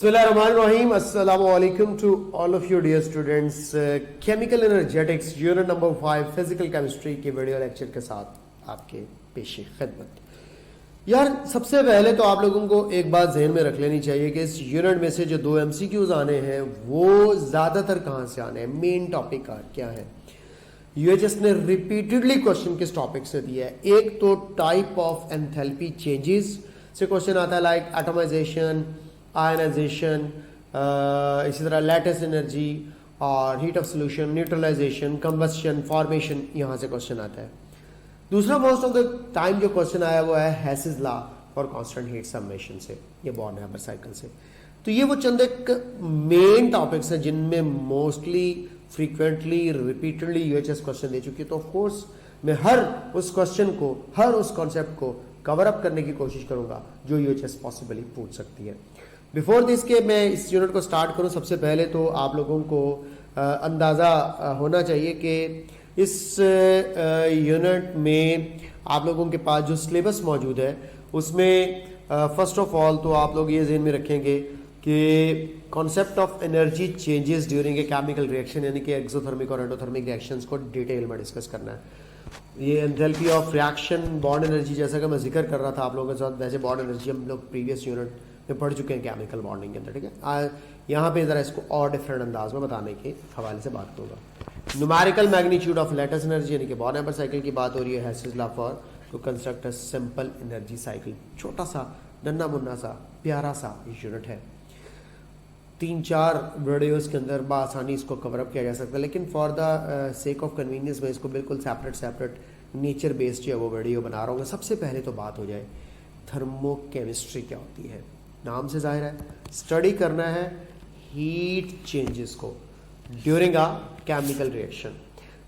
Bismillahirrahmanirrahim. Assalamu alaikum to all of you dear students. Chemical energetics unit number 5 physical chemistry के video lecture के साथ आपके पेशे खिदमत। यार सबसे पहले तो आप लोगों को एक बात जहन में रख लेनी चाहिए कि इस यूनिट में से जो 2 MCQs आने हैं वो ज़्यादातर कहाँ से आने हैं, मेन टॉपिक क्या है। यूएचएस ने रिपीटेडली क्वेश्चन किस टॉपिक से दिया है। एक तो टाइप ऑफ एंथैल्पी चेंजेस से क्वेश्चन आता है, लाइक एटमाइजेशन, आयनाइजेशन, इसी तरह लैटिस एनर्जी और heat of solution, neutralisation, combustion, formation, यहाँ से क्वेश्चन आता है। दूसरा मोस्ट ऑफ द टाइम जो क्वेश्चन आया वो है Hess's law for constant heat summation से, ये बॉर्न-हैमर साइकिल से। तो ये वो चंद एक मेन टॉपिक्स हैं जिनमें mostly frequently repeatedly UHS question दे चुकी है। तो ऑफकोर्स मैं हर उस क्वेश्चन को, हर उस कॉन्सेप्ट को कवर अप करने की कोशिश करूंगा जो यूएचएस पॉसिबली पूछ सकती है। बिफोर दिस के मैं इस यूनिट को स्टार्ट करूं, सबसे पहले तो आप लोगों को अंदाज़ा होना चाहिए कि इस यूनिट में आप लोगों के पास जो सिलेबस मौजूद है उसमें फर्स्ट ऑफ ऑल तो आप लोग ये ज़हन में रखेंगे कि concept of energy changes during a chemical reaction, यानी कि एक्सोथर्मिक और एंडोथर्मिक रिएक्शंस को डिटेल में डिस्कस करना है। ये enthalpy of reaction, bond energy, जैसा कि मैं जिक्र कर रहा था आप लोगों के साथ, वैसे बॉन्ड एनर्जी हम लोग प्रीवियस यूनिट में पढ़ चुके हैं केमिकल बॉन्डिंग के अंदर, ठीक है। यहाँ पे ज़रा इसको और डिफरेंट अंदाज में बताने के हवाले से बात करूँगा। Numerical magnitude of lattice energy, यानी कि बॉर्न-हैमर साइकिल की बात हो रही है। Hess's law for to construct a simple energy cycle, छोटा सा नन्ना मुन्ना सा प्यारा सा यूनिट है। 3-4 वीडियोस के अंदर बआसानी इसको कवर अप किया जा सकता है, लेकिन for the sake of convenience मैं इसको बिल्कुल सेपरेट नेचर बेस्ड जो है वो वीडियो बना रहा हूँ। सबसे पहले तो बात हो जाए थर्मोकेमिस्ट्री क्या होती है। नाम से जाहिर है स्टडी करना है हीट चेंजेस को ड्यूरिंग अ केमिकल रिएक्शन,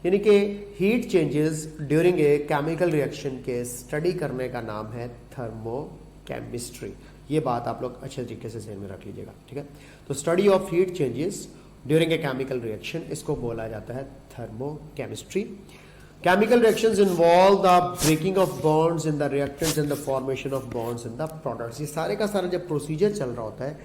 यानी कि heat changes during a chemical reaction के स्टडी करने का नाम है थर्मोकेमिस्ट्री। ये बात आप लोग अच्छे तरीके से ध्यान में रख लीजिएगा, ठीक है। तो study of heat changes during a chemical reaction, इसको बोला जाता है thermochemistry. Chemical reactions involve the breaking of bonds in the reactants and the formation of bonds in the products। ये सारे का सारा जब प्रोसीजर चल रहा होता है,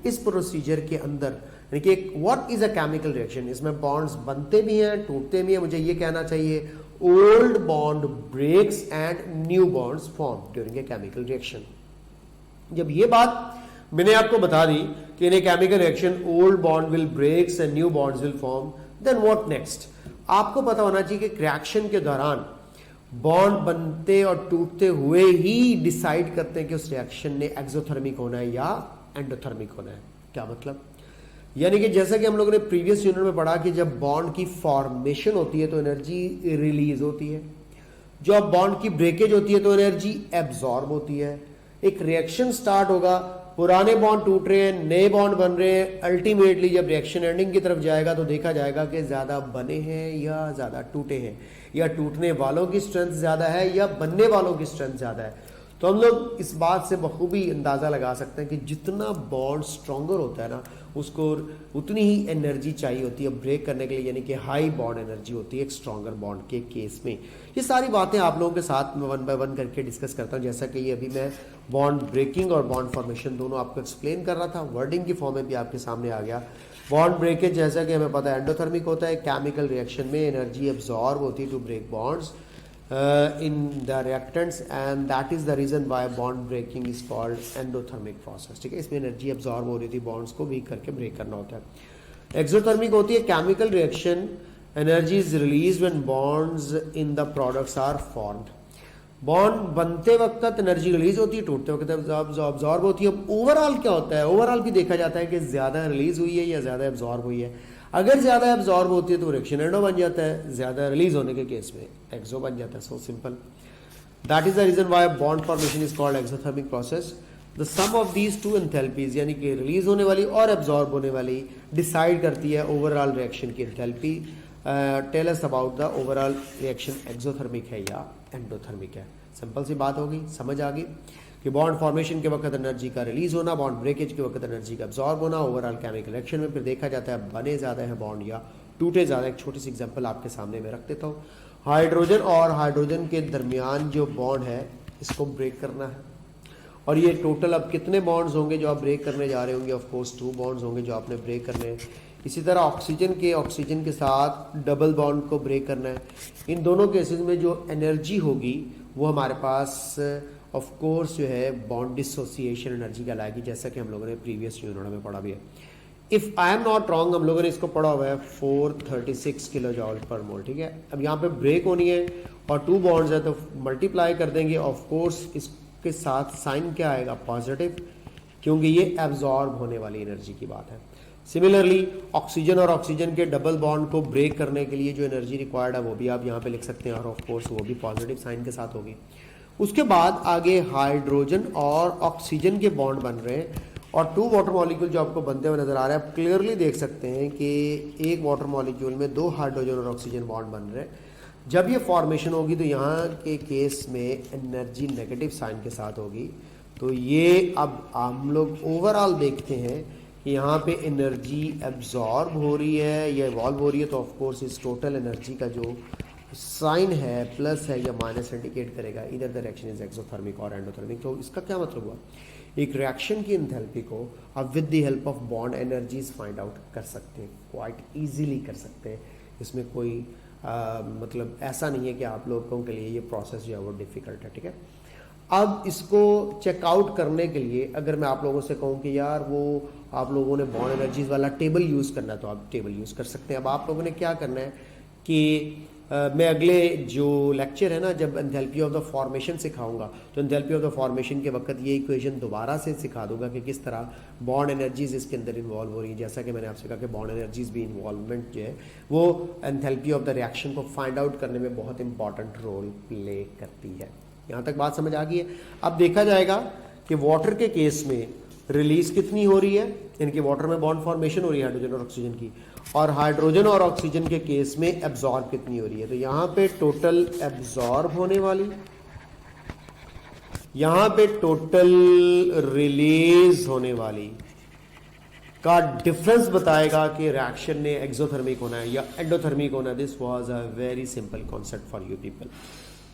इस प्रोसीजर के अंदर यानी कि what is a chemical reaction, इसमें बॉन्ड्स बनते भी हैं टूटते भी हैं। मुझे ये कहना चाहिए old bond breaks and new bonds form during a chemical reaction. जब ये बात मैंने आपको बता दी कि in a chemical reaction old bond will breaks and new bonds will form, then what next. आपको पता होना चाहिए कि रिएक्शन के दौरान बॉन्ड बनते और टूटते हुए ही डिसाइड करते हैं कि उस रिएक्शन ने एक्सोथर्मिक होना है या एंडोथर्मिक होना है। क्या मतलब, यानी कि जैसा कि हम लोगों ने प्रीवियस यूनिट में पढ़ा कि जब बॉन्ड की फॉर्मेशन होती है तो एनर्जी रिलीज होती है, जब बॉन्ड की ब्रेकेज होती है तो एनर्जी एब्जॉर्ब होती है। एक रिएक्शन स्टार्ट होगा, पुराने बॉन्ड टूट रहे हैं, नए बॉन्ड बन रहे हैं। अल्टीमेटली जब रिएक्शन एंडिंग की तरफ जाएगा तो देखा जाएगा कि ज़्यादा बने हैं या ज़्यादा टूटे हैं, या टूटने वालों की स्ट्रेंथ ज़्यादा है या बनने वालों की स्ट्रेंथ ज़्यादा है। तो हम लोग इस बात से बखूबी अंदाज़ा लगा सकते हैं कि जितना बॉन्ड स्ट्रॉन्गर होता है ना, उसको उतनी ही एनर्जी चाहिए होती है ब्रेक करने के लिए, यानी कि हाई बॉन्ड एनर्जी होती है एक स्ट्रॉन्गर बॉन्ड के केस में। ये सारी बातें आप लोगों के साथ में 1 बाय 1 करके डिस्कस करता हूँ। जैसा कि ये अभी मैं बॉन्ड ब्रेकिंग और बॉन्ड फॉर्मेशन दोनों आपको एक्सप्लेन कर रहा था, वर्डिंग की फॉर्म में भी आपके सामने आ गया। बॉन्ड ब्रेकेज जैसा कि हमें पता है एंडोथर्मिक होता है। केमिकल रिएक्शन में एनर्जी एब्जॉर्ब होती है to break bonds in the reactants and that is the reason why bond breaking is called endothermic process, ठीक है। इसमें एनर्जी एब्जॉर्ब हो रही थी, बॉन्ड्स को वीक करके ब्रेक करना होता है। एक्सोथर्मिक होती है chemical reaction, energy is release when bonds in the products are formed. Bond बनते वक्त एनर्जी रिलीज होती है, टूटते वक्त एब्जॉर्ब होती है। ओवरऑल क्या होता है, ओवरऑल भी देखा जाता है कि ज्यादा रिलीज हुई है या ज्यादा एब्जॉर्ब हुई है। अगर ज्यादा एब्जॉर्ब होती है तो रिएक्शन एंडो बन जाता है, ज्यादा रिलीज होने के केस में एक्सो बन जाता है। So simple, that is the reason why bond formation is called exothermic process. The sum of these two enthalpies, यानी कि रिलीज होने वाली और एब्जॉर्ब होने वाली, डिसाइड करती है ओवरऑल रिएक्शन की enthalpy. Tell us about the overall reaction exothermic है या एंडोथर्मिक है। सिंपल सी बात होगी, समझ आ गई कि बॉन्ड फॉर्मेशन के वक्त एनर्जी का रिलीज होना, बॉन्ड ब्रेकेज के वक्त एनर्जी का एब्जॉर्ब होना, ओवरऑल केमिकल रिएक्शन में फिर देखा जाता है बने ज़्यादा है बॉन्ड या टूटे ज़्यादा। एक छोटी सी एग्जांपल आपके सामने में रख देता हूँ। हाइड्रोजन और हाइड्रोजन के दरमियान जो बॉन्ड है इसको ब्रेक करना है, और ये टोटल अब कितने बॉन्ड्स होंगे जो आप ब्रेक करने जा रहे होंगे? ऑफ कोर्स 2 बॉन्ड्स होंगे जो आपने ब्रेक करने हैं। इसी तरह ऑक्सीजन के साथ डबल बॉन्ड को ब्रेक करना है। इन दोनों केसेस में जो एनर्जी होगी वो हमारे पास ऑफ कोर्स जो है बॉन्ड डिसोसिएशन एनर्जी कहलाएगी, जैसा कि हम लोगों ने प्रीवियस यूनिट में पढ़ा भी है। If I am not wrong हम लोगों ने इसको पढ़ा हुआ है 436 किलो जॉल पर मोल, ठीक है। अब यहाँ पे ब्रेक होनी है और 2 बॉन्ड्स है तो मल्टीप्लाई कर देंगे। ऑफ कोर्स इसके साथ साइन क्या आएगा? पॉजिटिव, क्योंकि ये एब्जॉर्ब होने वाली एनर्जी की बात है। सिमिलरली ऑक्सीजन और ऑक्सीजन के डबल बॉन्ड को ब्रेक करने के लिए जो एनर्जी रिक्वायर्ड है वो भी आप यहाँ पे लिख सकते हैं और ऑफ कोर्स वो भी पॉजिटिव साइन के साथ होगी। उसके बाद आगे हाइड्रोजन और ऑक्सीजन के बॉन्ड बन रहे हैं और 2 वाटर मॉलिक्यूल जो आपको बनते हुए नजर आ रहे हैं। आप क्लियरली देख सकते हैं कि एक वाटर मॉलिक्यूल में 2 हाइड्रोजन और ऑक्सीजन बॉन्ड बन रहे हैं। जब ये फॉर्मेशन होगी तो यहाँ के केस में एनर्जी नेगेटिव साइन के साथ होगी। तो ये अब हम लोग ओवरऑल देखते हैं कि यहाँ पे एनर्जी एब्जॉर्ब हो रही है या इवॉल्व हो रही है, तो ऑफ कोर्स इस टोटल एनर्जी का जो साइन है प्लस है या माइनस इंडिकेट करेगा इधर द रिएक्शन इज एक्सोथर्मिक और एंडोथर्मिक। तो इसका क्या मतलब हुआ? एक रिएक्शन की एंथैल्पी को आप with the help of bond energies find out कर सकते हैं, क्वाइट इजीली कर सकते हैं। इसमें कोई मतलब ऐसा नहीं है कि आप लोगों के लिए ये प्रोसेस जो है वो डिफिकल्ट है, ठीक है। अब इसको चेकआउट करने के लिए अगर मैं आप लोगों से कहूँ कि यार वो आप लोगों ने बॉन्ड एनर्जीज वाला टेबल यूज़ करना है तो आप टेबल यूज़ कर सकते हैं। अब आप लोगों ने क्या करना है कि मैं अगले जो लेक्चर है ना, जब एंथैल्पी ऑफ द फॉर्मेशन सिखाऊंगा तो एंथैल्पी ऑफ द फॉर्मेशन के वक्त ये इक्वेशन दोबारा से सिखा दूंगा कि किस तरह बॉन्ड एनर्जीज इसके अंदर इन्वॉल्व हो रही है। जैसा कि मैंने आपसे कहा कि बॉन्ड एनर्जीज भी इन्वॉल्वमेंट जो है वो एंथैल्पी ऑफ द रिएक्शन को फाइंड आउट करने में बहुत इंपॉर्टेंट रोल प्ले करती है। यहाँ तक बात समझ आ गई है। अब देखा जाएगा कि वाटर के केस में रिलीज कितनी हो रही है, इनके वाटर में बॉन्ड फॉर्मेशन हो रही है हाइड्रोजन और ऑक्सीजन की, और हाइड्रोजन और ऑक्सीजन के केस में एब्जॉर्ब कितनी हो रही है। तो यहां पे टोटल एब्जॉर्ब होने वाली, यहां पे टोटल रिलीज होने वाली का डिफरेंस बताएगा कि रिएक्शन ने एक्सोथर्मिक होना है या एंडोथर्मिक होना है। This was a very simple concept for you people.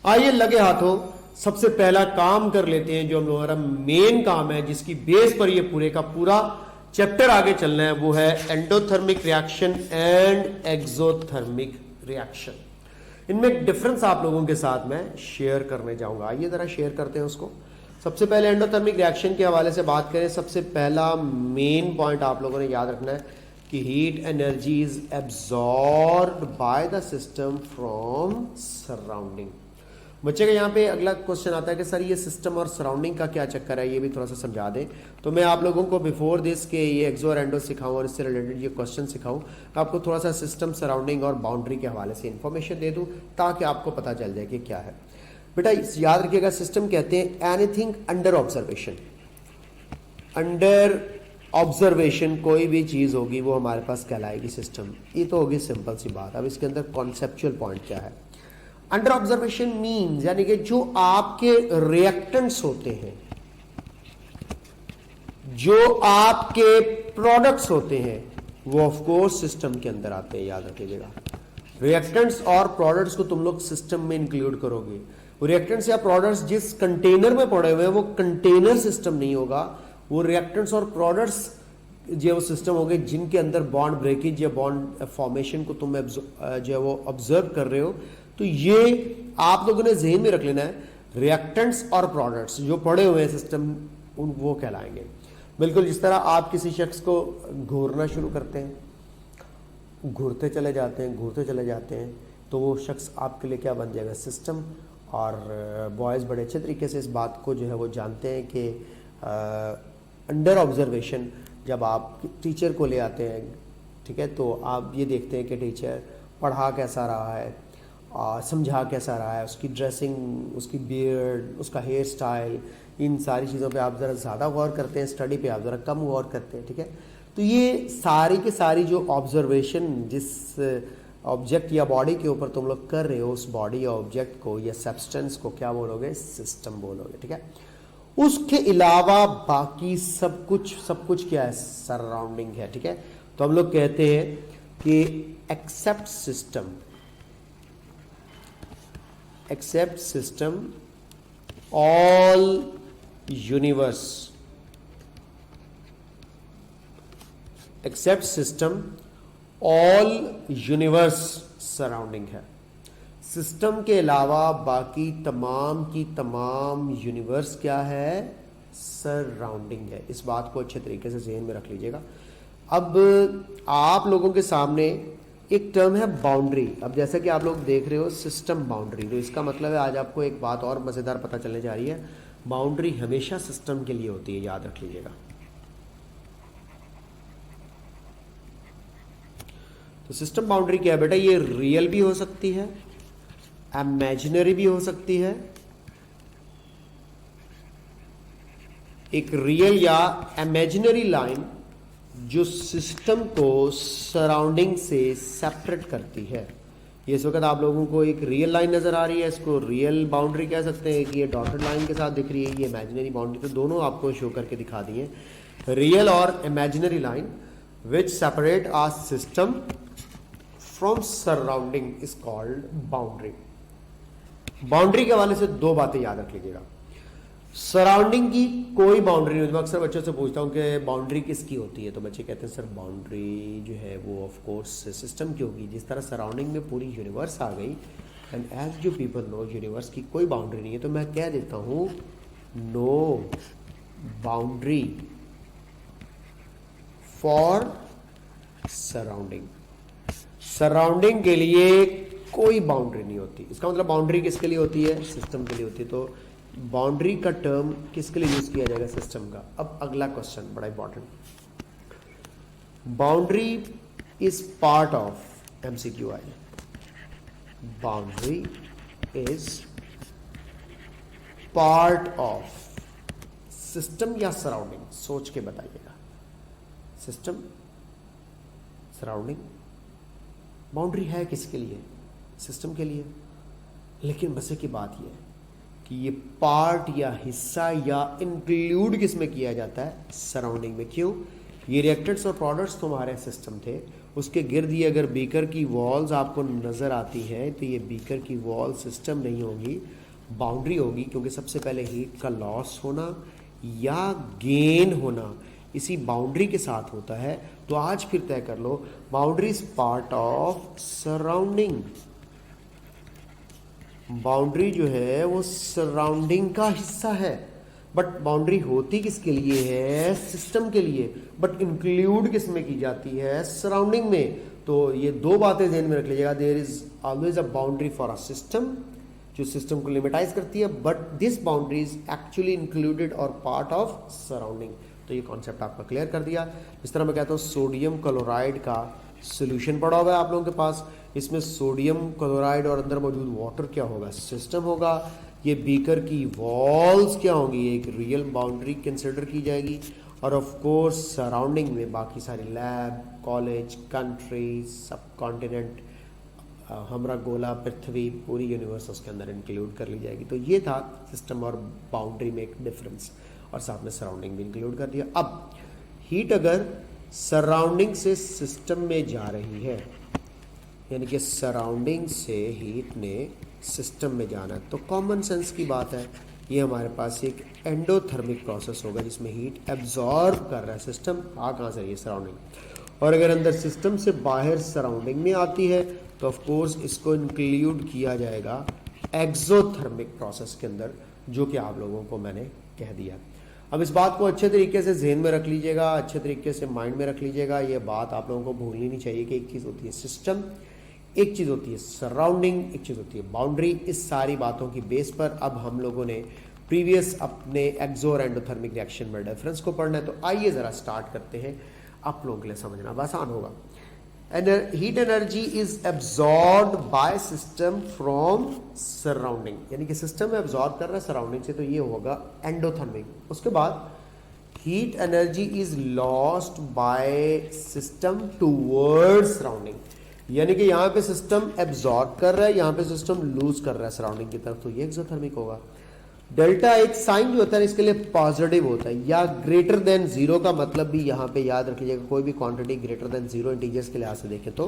आइए लगे हाथों सबसे पहला काम कर लेते हैं जो हम लोगों का मेन काम है, जिसकी बेस पर ये पूरे का पूरा चैप्टर आगे चलना है, वो है endothermic reaction and exothermic reaction. इनमें एक डिफरेंस आप लोगों के साथ मैं शेयर करने जाऊंगा। आइए जरा शेयर करते हैं उसको। सबसे पहले एंडोथर्मिक रिएक्शन के हवाले से बात करें, सबसे पहला मेन पॉइंट आप लोगों ने याद रखना है कि heat energy is absorbed by the system from surrounding. बच्चे का यहाँ पे अगला क्वेश्चन आता है कि सर ये सिस्टम और सराउंडिंग का क्या चक्कर है, ये भी थोड़ा सा समझा दें। तो मैं आप लोगों को बिफोर दिस के ये एक्सो और एंडो सिखाऊं और इससे रिलेटेड ये क्वेश्चन सिखाऊं, आपको थोड़ा सा सिस्टम, सराउंडिंग और बाउंड्री के हवाले से इन्फॉर्मेशन दे दूं ताकि आपको पता चल जाए कि क्या है। बेटा याद रखिएगा, सिस्टम कहते हैं anything under observation. Under observation कोई भी चीज़ होगी वो हमारे पास कहलाएगी सिस्टम। ये तो होगी सिंपल सी बात। अब इसके अंदर कॉन्सेप्चुअल पॉइंट क्या है? अंडर ऑब्जर्वेशन मीन्स यानी कि जो आपके रिएक्टेंट्स होते हैं, जो आपके प्रोडक्ट्स होते हैं, वो ऑफ कोर्स सिस्टम के अंदर आते हैं। याद रखिएगा, रिएक्टेंट्स और प्रोडक्ट्स को तुम लोग सिस्टम में इंक्लूड करोगे। रिएक्टेंट्स या प्रोडक्ट्स जिस कंटेनर में पड़े हुए हैं वो कंटेनर सिस्टम नहीं होगा, वो रिएक्टेंट्स और प्रोडक्ट्स जो वो सिस्टम हो गए जिनके अंदर बॉन्ड ब्रेकेज या बॉन्ड फॉर्मेशन को तुम जो है वो ऑब्जर्व कर रहे हो। तो ये आप लोगों ने ज़हन में रख लेना है, रिएक्टेंट्स और प्रोडक्ट्स जो पड़े हुए हैं सिस्टम वो कहलाएंगे। बिल्कुल जिस तरह आप किसी शख्स को घूरना शुरू करते हैं, घूरते चले जाते हैं, घूरते चले जाते हैं, तो वो शख्स आपके लिए क्या बन जाएगा? सिस्टम। और बॉयज़ बड़े अच्छे तरीके से इस बात को जो है वो जानते हैं कि अंडर ऑब्जर्वेशन जब आप टीचर को ले आते हैं, ठीक है, तो आप ये देखते हैं कि टीचर पढ़ा कैसा रहा है, समझा कैसा रहा है, उसकी ड्रेसिंग, उसकी बियर्ड, उसका हेयर स्टाइल, इन सारी चीज़ों पे आप ज़रा ज़्यादा गौर करते हैं, स्टडी पे आप ज़रा कम गौर करते हैं, ठीक है। तो ये सारी की सारी जो ऑब्जर्वेशन जिस ऑब्जेक्ट या बॉडी के ऊपर तुम लोग कर रहे हो, उस बॉडी या ऑब्जेक्ट को या सब्सटेंस को क्या बोलोगे? सिस्टम बोलोगे, ठीक है। उसके अलावा बाकी सब कुछ क्या है? सराउंडिंग है, ठीक है। तो हम लोग कहते हैं कि except system all universe except system all universe surrounding है। सिस्टम के अलावा बाकी तमाम की तमाम यूनिवर्स क्या है, सराउंडिंग है। इस बात को अच्छे तरीके से ज़हन में रख लीजिएगा। अब आप लोगों के सामने एक टर्म है बाउंड्री। अब जैसा कि आप लोग देख रहे हो सिस्टम बाउंड्री, तो इसका मतलब है आज आपको एक बात और मज़ेदार पता चलने जा रही है, बाउंड्री हमेशा सिस्टम के लिए होती है, याद रख लीजिएगा। तो सिस्टम बाउंड्री क्या है बेटा, ये रियल भी हो सकती है, इमेजिनरी भी हो सकती है। एक रियल या इमेजिनरी लाइन जो सिस्टम को सराउंडिंग से सेपरेट करती है। ये इस वक्त आप लोगों को एक रियल लाइन नजर आ रही है, इसको रियल बाउंड्री कह सकते हैं कि ये डॉटेड लाइन के साथ दिख रही है, ये इमेजिनरी बाउंड्री। तो दोनों आपको शो करके दिखा दिए, रियल और imaginary line which separate a system from surrounding is called boundary. Boundary के हवाले से दो बातें याद रख लीजिएगा। सराउंडिंग की कोई बाउंड्री नहीं होती। मैं अक्सर बच्चों से पूछता हूँ कि बाउंड्री किसकी होती है, तो बच्चे कहते हैं सर बाउंड्री जो है वो ऑफ कोर्स सिस्टम की होगी। जिस तरह सराउंडिंग में पूरी यूनिवर्स आ गई, and as you people know universe की कोई बाउंड्री नहीं है, तो मैं कह देता हूँ no boundary for surrounding. Surrounding के लिए कोई बाउंड्री नहीं होती। इसका मतलब बाउंड्री किसके लिए होती है, सिस्टम के लिए होती है। तो बाउंड्री का टर्म किसके लिए यूज किया जाएगा, सिस्टम का। अब अगला क्वेश्चन बड़ा important, boundary is part of MCQI। Boundary is part of system या सराउंडिंग, सोच के बताइएगा। सिस्टम, सराउंडिंग, बाउंड्री है किसके लिए, सिस्टम के लिए। लेकिन मजे की बात यह है कि ये पार्ट या हिस्सा या इंक्लूड किस में किया जाता है, सराउंडिंग में। क्यों, ये रिएक्टेंट्स और प्रोडक्ट्स तो हमारे सिस्टम थे, उसके गिर्द ये अगर बीकर की वॉल्स आपको नज़र आती है तो ये बीकर की वॉल सिस्टम नहीं होगी, बाउंड्री होगी। क्योंकि सबसे पहले हीट का लॉस होना या गेन होना इसी बाउंड्री के साथ होता है। तो आज फिर तय कर लो, boundary is part of surrounding. Boundary जो है वो सराउंडिंग का हिस्सा है, बट बाउंड्री होती किसके लिए है, सिस्टम के लिए, बट इंक्लूड किस में की जाती है, सराउंडिंग में। तो ये दो बातें ध्यान में रख लीजिएगा, there is always a boundary for a system जो सिस्टम को लिमिटाइज करती है, but this boundary is actually included और पार्ट ऑफ सराउंडिंग। तो ये कॉन्सेप्ट आपका क्लियर कर दिया। इस तरह मैं कहता हूँ सोडियम क्लोराइड का सोल्यूशन पड़ा हुआ है आप लोगों के पास, इसमें सोडियम क्लोराइड और अंदर मौजूद वाटर क्या होगा, सिस्टम होगा। ये बीकर की वॉल्स क्या होंगी, एक रियल बाउंड्री कंसिडर की जाएगी। और ऑफ कोर्स सराउंडिंग में बाकी सारी लैब, कॉलेज, कंट्री, सब कॉन्टिनेंट, हमारा गोला, पृथ्वी, पूरी यूनिवर्स उसके अंदर इंक्लूड कर ली जाएगी। तो ये था सिस्टम और बाउंड्री में एक डिफरेंस, और साथ में सराउंडिंग भी इंक्लूड कर दिया। अब हीट अगर सराउंडिंग से सिस्टम में जा रही है, यानी कि सराउंडिंग से हीट ने सिस्टम में जाना है, तो कॉमन सेंस की बात है, ये हमारे पास एक एंडोथर्मिक प्रोसेस होगा जिसमें हीट एब्जॉर्ब कर रहा है सिस्टम। आ कहाँ से रही है, सराउंडिंग। और अगर अंदर सिस्टम से बाहर सराउंडिंग में आती है तो ऑफ कोर्स इसको इंक्लूड किया जाएगा एक्सोथर्मिक प्रोसेस के अंदर, जो कि आप लोगों को मैंने कह दिया। अब इस बात को अच्छे तरीके से ज़हन में रख लीजिएगा, अच्छे तरीके से माइंड में रख लीजिएगा। ये बात आप लोगों को भूलनी नहीं चाहिए कि एक चीज़ होती है सिस्टम, एक चीज़ होती है सराउंडिंग, एक चीज़ होती है बाउंड्री। इस सारी बातों की बेस पर अब हम लोगों ने प्रीवियस अपने एक्सो और एंडोथर्मिक रिएक्शन में डिफरेंस को पढ़ना है। तो आइए ज़रा स्टार्ट करते हैं, आप लोगों के लिए समझना आसान होगा। Heat energy is absorbed by system from surrounding, यानी कि सिस्टम में एब्जॉर्ब कर रहा है सराउंडिंग से, तो ये होगा एंडोथर्मिक। उसके बाद heat energy is lost by system towards surrounding, यानी कि यहाँ पे सिस्टम एब्जॉर्ब कर रहा है, यहाँ पे सिस्टम लूज कर रहा है सराउंडिंग की तरफ, तो ये एक्सोथर्मिक होगा। डेल्टा एक साइन जो होता है इसके लिए पॉजिटिव होता है, या ग्रेटर देन जीरो का मतलब भी यहाँ पे याद रख लीजिएगा। कोई भी quantity greater than zero integers के लिहाज से देखें तो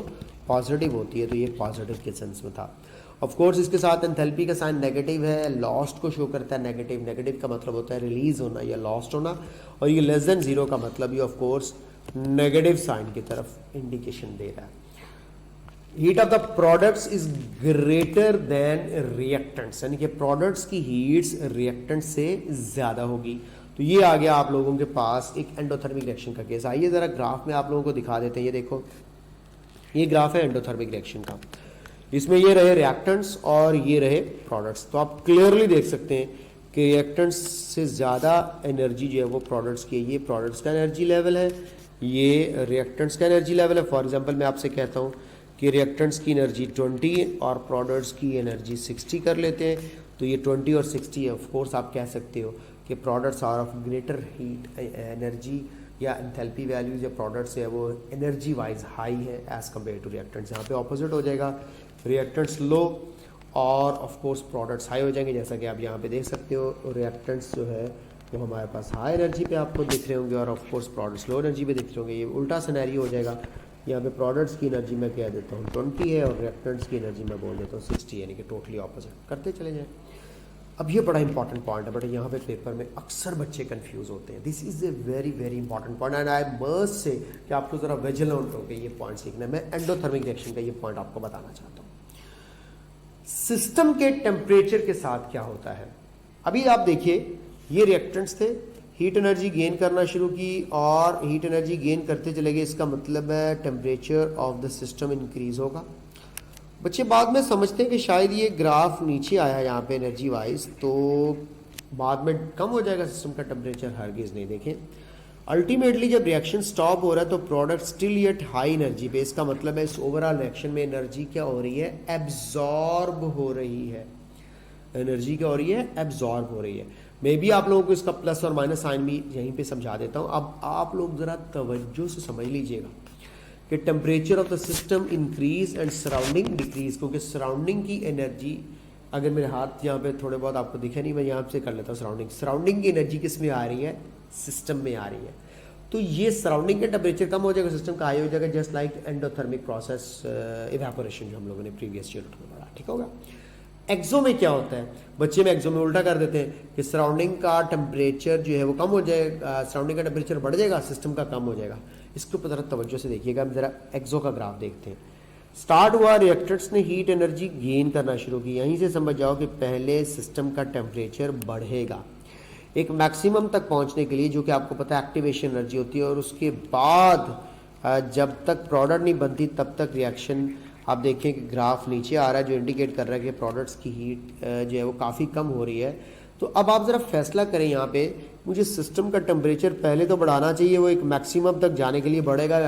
पॉजिटिव होती है, तो ये पॉजिटिव के सेंस में था। ऑफ कोर्स इसके साथ एंथैल्पी का साइन नेगेटिव है, लॉस्ट को शो करता है नेगेटिव, नेगेटिव का मतलब होता है रिलीज होना या लॉस्ट होना, और ये लेस देन जीरो का मतलब ये ऑफ कोर्स नेगेटिव साइन की तरफ इंडिकेशन दे रहा है। Heat of the products is greater than reactants, यानी कि प्रोडक्ट्स की हीट्स रिएक्टेंट से ज्यादा होगी। तो ये आ गया आप लोगों के पास एक एंडोथर्मिक रिएक्शन का केस। आइए जरा ग्राफ में आप लोगों को दिखा देते हैं। ये देखो, ये ग्राफ है एंडोथर्मिक रिएक्शन का। इसमें ये रहे रिएक्टेंट्स और ये रहे प्रोडक्ट्स। तो आप क्लियरली देख सकते हैं कि रिएक्टेंट्स से ज़्यादा एनर्जी जो है वो प्रोडक्ट्स की है। ये प्रोडक्ट्स का एनर्जी लेवल है, ये रिएक्टेंट्स का एनर्जी लेवल है। फॉर एग्जांपल मैं आपसे कहता हूँ कि रिएक्टेंट्स की एनर्जी 20 है और प्रोडक्ट्स की एनर्जी 60 कर लेते हैं, तो ये 20 और 60 है। ऑफ कोर्स आप कह सकते हो कि products are of greater heat energy या एंथैल्पी वैल्यूज या प्रोडक्ट्स है वो एनर्जी वाइज हाई है एज कम्पेयर टू रिएक्टेंट्स। यहाँ पे ऑपोजिट हो जाएगा, रिएक्टेंट्स लो और ऑफ कोर्स प्रोडक्ट्स हाई हो जाएंगे। जैसा कि आप यहाँ पे देख सकते हो, रिएक्टेंट्स जो है वो हमारे पास हाई एनर्जी पे आपको दिख रहे होंगे और of course products low energy पे दिख रहे होंगे। ये उल्टा सिनेरियो हो जाएगा। यहाँ पे प्रोडक्ट्स की एनर्जी मैं कह देता हूँ 20 है और रिएक्टेंट्स की एनर्जी मैं बोल देता हूँ 60, यानी कि टोटली ऑपोजिट करते चले जाए। अब ये बड़ा इंपॉर्टेंट पॉइंट है, बट यहाँ पे पेपर में अक्सर बच्चे कंफ्यूज होते हैं। This is a very very important point and I must say कि आपको जरा विजिलेंट होकर ये पॉइंट सीखना है। मैं एंडोथर्मिक रिएक्शन का ये पॉइंट आपको बताना चाहता हूँ। सिस्टम के टेम्परेचर के साथ क्या होता है। अभी आप देखिए, ये रिएक्टेंट्स थे, हीट एनर्जी गेन करना शुरू की और हीट एनर्जी गेन करते चले गए। इसका मतलब है temperature of the system increase होगा। बच्चे बाद में समझते हैं कि शायद ये ग्राफ नीचे आया यहाँ पे एनर्जी वाइज, तो बाद में कम हो जाएगा सिस्टम का टेम्परेचर। हरगिज नहीं। देखें, अल्टीमेटली जब रिएक्शन स्टॉप हो रहा है तो product still yet high energy पे। इसका मतलब है इस ओवरऑल रिएक्शन में एनर्जी क्या हो रही है, एब्जॉर्ब हो रही है। एनर्जी क्या हो रही है, एब्जॉर्ब हो रही है। मे बी आप लोगों को इसका प्लस और माइनस साइन भी यहीं पे समझा देता हूँ। अब आप लोग जरा तवज्जो से समझ लीजिएगा कि temperature of the system increase and surrounding decrease, क्योंकि सराउंडिंग की एनर्जी, अगर मेरे हाथ यहाँ पे थोड़े बहुत आपको दिखे नहीं, मैं यहाँ से कर लेता हूँ सराउंडिंग। सराउंडिंग की एनर्जी किस में आ रही है, सिस्टम में आ रही है। तो ये सराउंडिंग का टेम्परेचर कम हो जाएगा, सिस्टम का हाई हो जाएगा, just like endothermic process evaporation जो हम लोगों ने प्रीवियस यूनिट में पढ़ा। ठीक होगा। एक्सो में क्या होता है, बच्चे में एक्सो में उल्टा कर देते हैं कि सराउंडिंग का टेम्परेचर जो है वो कम हो जाएगा, सराउंडिंग का टेम्परेचर बढ़ जाएगा, सिस्टम का कम हो जाएगा। इसके ऊपर जरा तवज्जो से देखिएगा। हम जरा एक्सो का ग्राफ देखते हैं। स्टार्ट हुआ, रिएक्टर्स ने हीट एनर्जी गेन करना शुरू की। यहीं से समझ जाओ कि पहले सिस्टम का टेम्परेचर बढ़ेगा एक मैक्सिमम तक पहुंचने के लिए, जो कि आपको पता है एक्टिवेशन एनर्जी होती है। और उसके बाद जब तक प्रोडक्ट नहीं बनती तब तक रिएक्शन, आप देखें कि ग्राफ नीचे आ रहा है जो इंडिकेट कर रहा है कि प्रोडक्ट्स की हीट जो है वो काफ़ी कम हो रही है। तो अब आप ज़रा फैसला करें यहाँ पे, मुझे सिस्टम का टेम्परेचर पहले तो बढ़ाना चाहिए, वो एक मैक्सिमम तक जाने के लिए बढ़ेगा